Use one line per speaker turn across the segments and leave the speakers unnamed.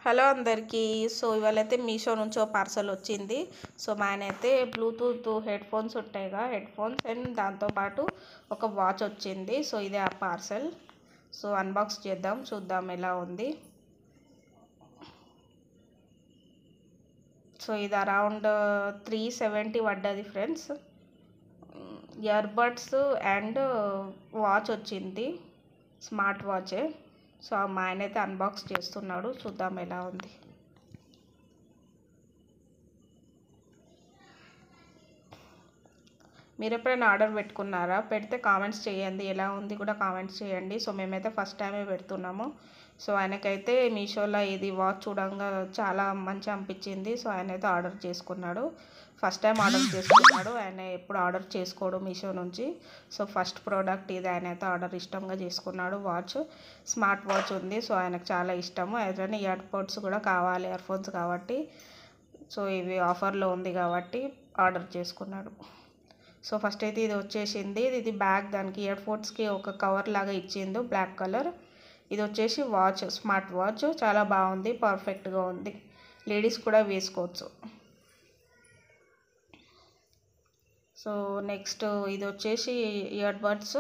Hello అందరికీ. So ఇవాళైతే Meesho నుంచి ఒక పార్సల్ వచ్చింది. సో మా ఆయన అయితే బ్లూటూత్ హెడ్ ఫోన్స్ ఉంటాయిగా, హెడ్ ఫోన్స్ అండ్ దాంతోపాటు ఒక వాచ్ వచ్చింది. సో ఇదే ఆ పార్సల్. సో అన్బాక్స్ చేద్దాం, చూద్దాం ఎలా ఉంది. సో ఇది అరౌండ్ 370 పడ్డది ఫ్రెండ్స్. ఇయర్బడ్స్ అండ్ వాచ్ వచ్చింది, స్మార్ట్ వాచే. సో మా ఆయన అయితే అన్బాక్స్ చేస్తున్నాడు, చూద్దాం ఎలా ఉంది. మీరు ఎప్పుడైనా ఆర్డర్ పెట్టుకున్నారా? పెడితే కామెంట్స్ చేయండి, ఎలా ఉంది కూడా కామెంట్స్ చేయండి. సో మేమైతే ఫస్ట్ టైమే పెడుతున్నాము. సో ఆయనకైతే మీషోలో ఇది వాచ్ చూడంగా చాలా మంచి అనిపించింది. సో ఆయన అయితే ఆర్డర్ చేసుకున్నాడు, ఫస్ట్ టైం ఆర్డర్ చేసుకున్నాడు. ఆయన ఎప్పుడు ఆర్డర్ చేసుకోడు మీషో నుంచి. సో ఫస్ట్ ప్రోడక్ట్ ఇది, ఆయన అయితే ఆర్డర్ ఇష్టంగా చేసుకున్నాడు. వాచ్, స్మార్ట్ వాచ్ ఉంది. సో ఆయనకు చాలా ఇష్టము. అయితే ఇయర్ పోడ్స్ కూడా కావాలి, ఇయర్ ఫోన్స్ కాబట్టి. సో ఇవి ఆఫర్లో ఉంది కాబట్టి ఆర్డర్ చేసుకున్నాడు. సో ఫస్ట్ అయితే ఇది వచ్చేసింది, ఇది బ్యాగ్, దానికి ఇయర్ ఫోన్స్కి ఒక కవర్ లాగా ఇచ్చిండు బ్లాక్ కలర్. ఇది వచ్చేసి వాచ్, స్మార్ట్ వాచ్, చాలా బాగుంది, పర్ఫెక్ట్గా ఉంది, లేడీస్ కూడా వేసుకోవచ్చు. సో నెక్స్ట్ ఇది వచ్చేసి ఇయర్ బడ్స్.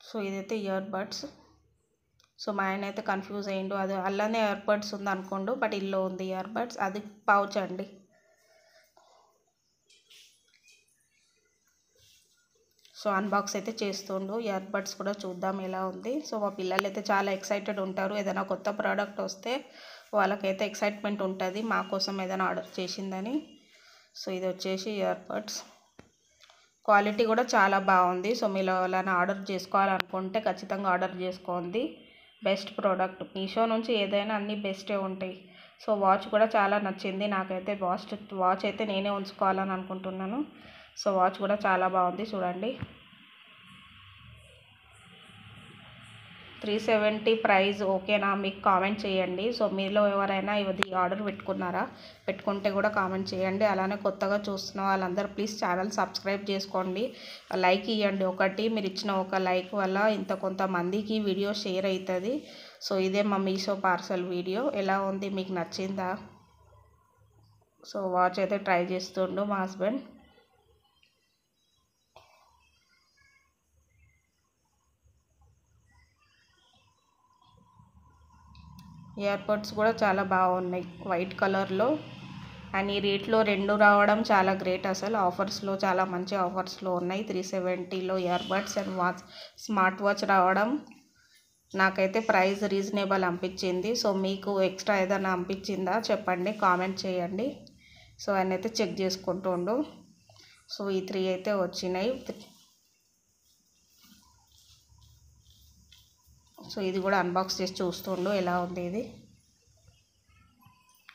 సో ఇదైతే ఇయర్ బడ్స్. సో మా ఆయన అయితే కన్ఫ్యూజ్ అయ్యిండు, అది అల్లనే ఇయర్ బడ్స్ ఉంది అనుకోండు, బట్ ఇల్లో ఉంది ఇయర్ బడ్స్, అది పౌచ్ అండి. సో అన్బాక్స్ అయితే చేస్తుండు, ఇయర్ బడ్స్ కూడా చూద్దాం ఎలా ఉంది. సో మా పిల్లలు అయితే చాలా ఎక్సైటెడ్ ఉంటారు, ఏదైనా కొత్త ప్రోడక్ట్ వస్తే వాళ్ళకైతే ఎక్సైట్మెంట్ ఉంటుంది, మా కోసం ఏదైనా ఆర్డర్ చేసిందని. సో ఇది వచ్చేసి ఇయర్ బడ్స్, క్వాలిటీ కూడా చాలా బాగుంది. సో మీరు అలానే ఆర్డర్ చేసుకోవాలనుకుంటే ఖచ్చితంగా ఆర్డర్ చేసుకోండి, బెస్ట్ ప్రోడక్ట్. మీషో నుంచి ఏదైనా అన్నీ బెస్టే ఉంటాయి. సో వాచ్ కూడా చాలా నచ్చింది నాకైతే. వాచ్ అయితే నేనే ఉంచుకోవాలని అనుకుంటున్నాను. సో వాచ్ కూడా చాలా బాగుంది, చూడండి. 370 ప్రైస్ ఓకేనా? మీకు కామెంట్ చేయండి. సో మీలో ఎవరైనా ఇది ఆర్డర్ పెట్టుకున్నారా? పెట్టుకుంటే కూడా కామెంట్ చేయండి. అలానే కొత్తగా చూస్తున్న వాళ్ళందరూ ప్లీజ్ ఛానల్ సబ్స్క్రైబ్ చేసుకోండి, లైక్ ఇవ్వండి ఒకటి. మీరు ఇచ్చిన ఒక లైక్ వల్ల కొంతమందికి వీడియో షేర్ అవుతుంది. సో ఇదే మా మీషో పార్సల్ వీడియో. ఎలా ఉంది, మీకు నచ్చిందా? సో వాచ్ అయితే ట్రై చేస్తుండు మా హస్బెండ్. ఇయర్ బడ్స్ కూడా చాలా బాగున్నాయి, వైట్ కలర్లో. అండ్ ఈ రేట్లో రెండు రావడం చాలా గ్రేట్ అసలు. ఆఫర్స్లో చాలా మంచి ఆఫర్స్లో ఉన్నాయి. 370లో ear buds and watch, smart watch రావడం నాకైతే ప్రైస్ రీజనబుల్ అనిపించింది. సో మీకు ఎక్స్ట్రా ఏదైనా అనిపించిందా చెప్పండి, కామెంట్ చేయండి. సో ఆయన అయితే చెక్ చేసుకుంటుండు. సో ఈ 3 అయితే వచ్చినాయి. సో ఇది కూడా అన్బాక్స్ చేసి చూస్తుండు ఎలా ఉంది. ఇది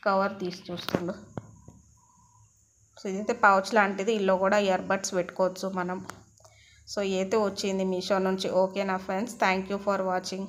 కవర్ తీసి చూస్తుండు. సో ఇదైతే పౌచ్ లాంటిది, ఇల్లు కూడా ఇయర్ బడ్స్ పెట్టుకోవచ్చు మనం. సో ఇదైతే వచ్చింది మీషో నుంచి. ఓకేనా friends, thank you for watching.